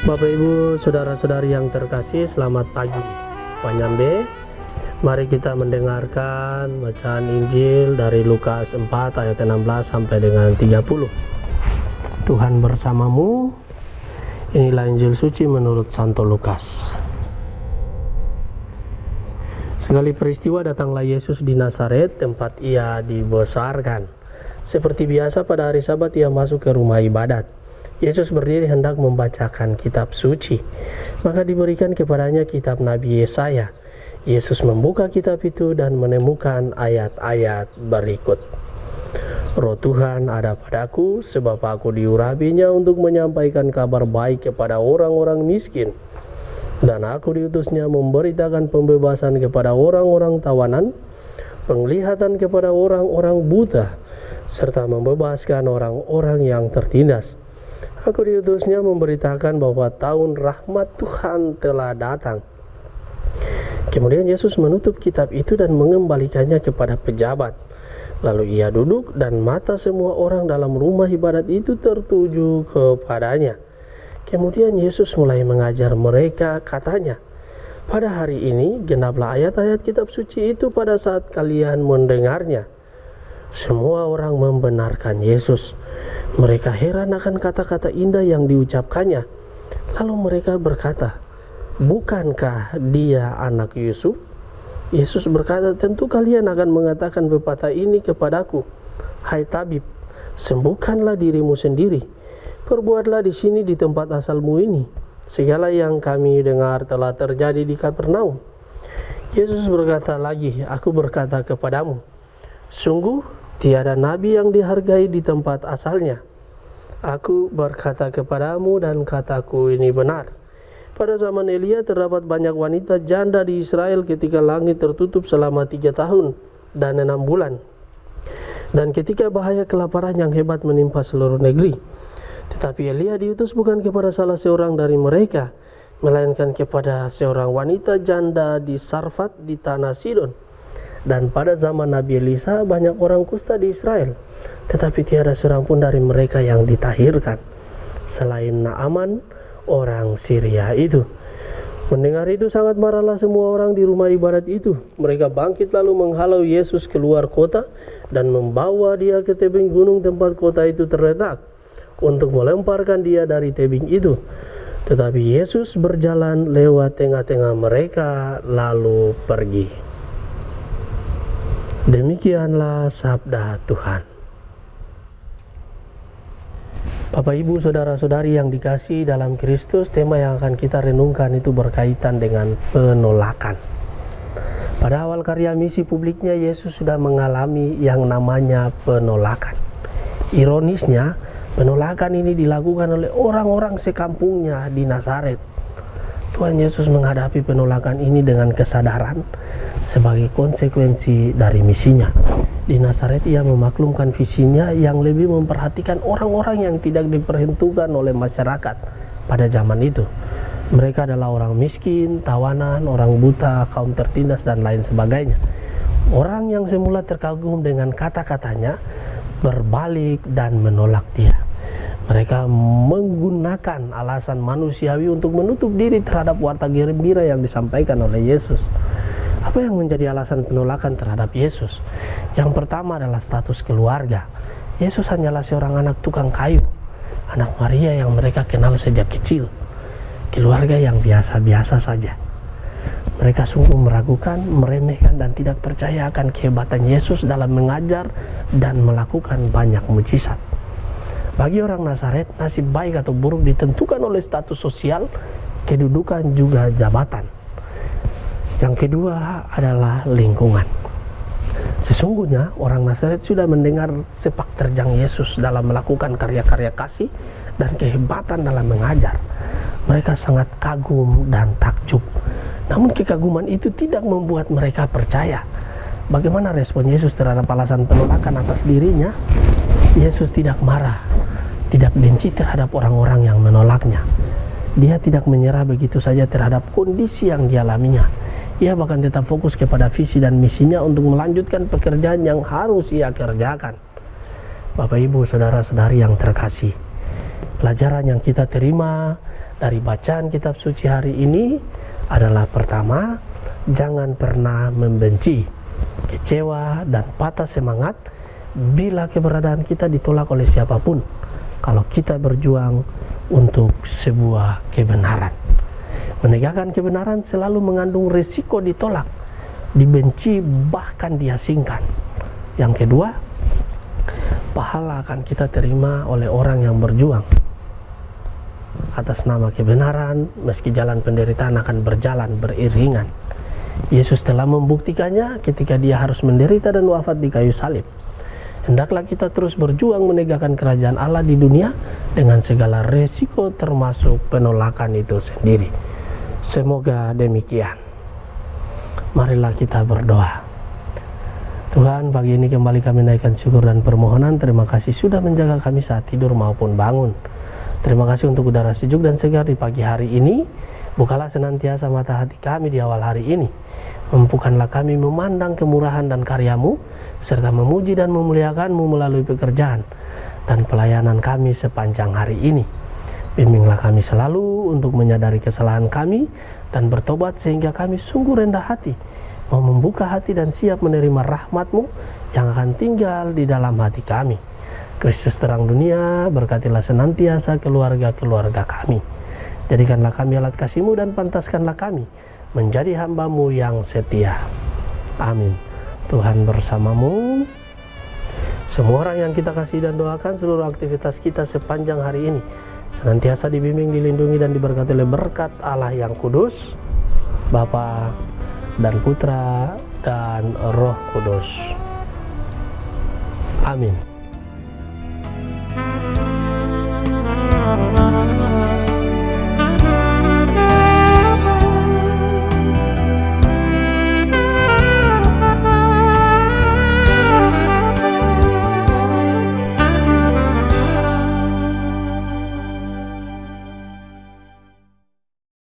Bapak Ibu, saudara-saudari yang terkasih, selamat pagi. Panyambe, mari kita mendengarkan bacaan Injil dari Lukas 4 ayat 16 sampai dengan 30. Tuhan bersamamu. Inilah Injil suci menurut Santo Lukas. Sekali peristiwa datanglah Yesus di Nazaret, tempat ia dibesarkan. Seperti biasa pada hari Sabat ia masuk ke rumah ibadat. Yesus berdiri hendak membacakan kitab suci. Maka diberikan kepadanya kitab Nabi Yesaya. Yesus membuka kitab itu dan menemukan ayat-ayat berikut. Roh Tuhan ada padaku, sebab aku diurapinya untuk menyampaikan kabar baik kepada orang-orang miskin. Dan aku diutusnya memberitakan pembebasan kepada orang-orang tawanan, penglihatan kepada orang-orang buta, serta membebaskan orang-orang yang tertindas. Aku diutusnya memberitakan bahwa tahun rahmat Tuhan telah datang. Kemudian Yesus menutup kitab itu dan mengembalikannya kepada pejabat. Lalu ia duduk dan mata semua orang dalam rumah ibadat itu tertuju kepadanya. Kemudian Yesus mulai mengajar mereka, katanya, "Pada hari ini genaplah ayat-ayat kitab suci itu pada saat kalian mendengarnya." Semua orang membenarkan Yesus. Mereka heran akan kata-kata indah yang diucapkannya. Lalu mereka berkata, "Bukankah dia anak Yusuf?" Yesus berkata, "Tentu kalian akan mengatakan pepatah ini kepadaku, 'Hai tabib, sembuhkanlah dirimu sendiri. Perbuatlah di sini di tempat asalmu ini. Segala yang kami dengar telah terjadi di Kapernaum.' Yesus berkata lagi, 'Aku berkata kepadamu, sungguh tiada nabi yang dihargai di tempat asalnya. Aku berkata kepadamu dan kataku ini benar. Pada zaman Elia terdapat banyak wanita janda di Israel ketika langit tertutup selama 3 tahun dan 6 bulan. Dan ketika bahaya kelaparan yang hebat menimpa seluruh negeri. Tetapi Elia diutus bukan kepada salah seorang dari mereka, melainkan kepada seorang wanita janda di Sarfat di tanah Sidon. Dan pada zaman Nabi Elisa banyak orang kusta di Israel, tetapi tiada seorang pun dari mereka yang ditahirkan, selain Naaman orang Syria itu." Mendengar itu sangat marahlah semua orang di rumah ibadat itu. Mereka bangkit lalu menghalau Yesus keluar kota dan membawa dia ke tebing gunung tempat kota itu terletak, untuk melemparkan dia dari tebing itu. Tetapi Yesus berjalan lewat tengah-tengah mereka lalu pergi. Demikianlah sabda Tuhan. Bapak Ibu, saudara-saudari yang dikasihi dalam Kristus, tema yang akan kita renungkan itu berkaitan dengan penolakan. Pada awal karya misi publiknya, Yesus sudah mengalami yang namanya penolakan. Ironisnya, penolakan ini dilakukan oleh orang-orang sekampungnya di Nazaret. Tuhan Yesus menghadapi penolakan ini dengan kesadaran sebagai konsekuensi dari misinya. Di Nazaret ia memaklumkan visinya yang lebih memperhatikan orang-orang yang tidak diperhitungkan oleh masyarakat pada zaman itu. Mereka adalah orang miskin, tawanan, orang buta, kaum tertindas, dan lain sebagainya. Orang yang semula terkagum dengan kata-katanya berbalik dan menolak dia. Mereka menggunakan alasan manusiawi untuk menutup diri terhadap warta gembira yang disampaikan oleh Yesus. Apa yang menjadi alasan penolakan terhadap Yesus? Yang pertama adalah status keluarga. Yesus hanyalah seorang anak tukang kayu, anak Maria yang mereka kenal sejak kecil. Keluarga yang biasa-biasa saja. Mereka sungguh meragukan, meremehkan, dan tidak percaya akan kehebatan Yesus dalam mengajar dan melakukan banyak mujizat. Bagi orang Nazaret, nasib baik atau buruk ditentukan oleh status sosial, kedudukan, juga jabatan. Yang kedua adalah lingkungan. Sesungguhnya orang Nazaret sudah mendengar sepak terjang Yesus dalam melakukan karya-karya kasih dan kehebatan dalam mengajar. Mereka sangat kagum dan takjub. Namun kekaguman itu tidak membuat mereka percaya. Bagaimana respon Yesus terhadap alasan penolakan atas dirinya? Yesus tidak marah, tidak benci terhadap orang-orang yang menolaknya. Dia tidak menyerah begitu saja terhadap kondisi yang dialaminya. Ia bahkan tetap fokus kepada visi dan misinya untuk melanjutkan pekerjaan yang harus ia kerjakan. Bapak Ibu, saudara-saudari yang terkasih, pelajaran yang kita terima dari bacaan kitab suci hari ini adalah pertama, jangan pernah membenci, kecewa, dan patah semangat bila keberadaan kita ditolak oleh siapapun kalau kita berjuang untuk sebuah kebenaran. Menegakkan kebenaran selalu mengandung risiko ditolak, dibenci, bahkan diasingkan. Yang kedua, pahala akan kita terima oleh orang yang berjuang atas nama kebenaran, meski jalan penderitaan akan berjalan beriringan. Yesus telah membuktikannya ketika dia harus menderita dan wafat di kayu salib. Hendaklah kita terus berjuang menegakkan kerajaan Allah di dunia dengan segala resiko termasuk penolakan itu sendiri. Semoga demikian. Marilah kita berdoa. Tuhan, pagi ini kembali kami naikkan syukur dan permohonan. Terima kasih sudah menjaga kami saat tidur maupun bangun. Terima kasih untuk udara sejuk dan segar di pagi hari ini. Bukalah senantiasa mata hati kami di awal hari ini. Mampukanlah kami memandang kemurahan dan karya-Mu, serta memuji dan memuliakan-Mu melalui pekerjaan dan pelayanan kami sepanjang hari ini. Bimbinglah kami selalu untuk menyadari kesalahan kami dan bertobat sehingga kami sungguh rendah hati, mau membuka hati dan siap menerima rahmat-Mu yang akan tinggal di dalam hati kami. Kristus terang dunia, berkatilah senantiasa keluarga-keluarga kami. Jadikanlah kami alat kasih-Mu dan pantaskanlah kami menjadi hamba-Mu yang setia. Amin. Tuhan bersamamu. Semua orang yang kita kasih dan doakan, seluruh aktivitas kita sepanjang hari ini senantiasa dibimbing, dilindungi, dan diberkati oleh berkat Allah yang kudus, Bapa dan Putra dan Roh Kudus. Amin.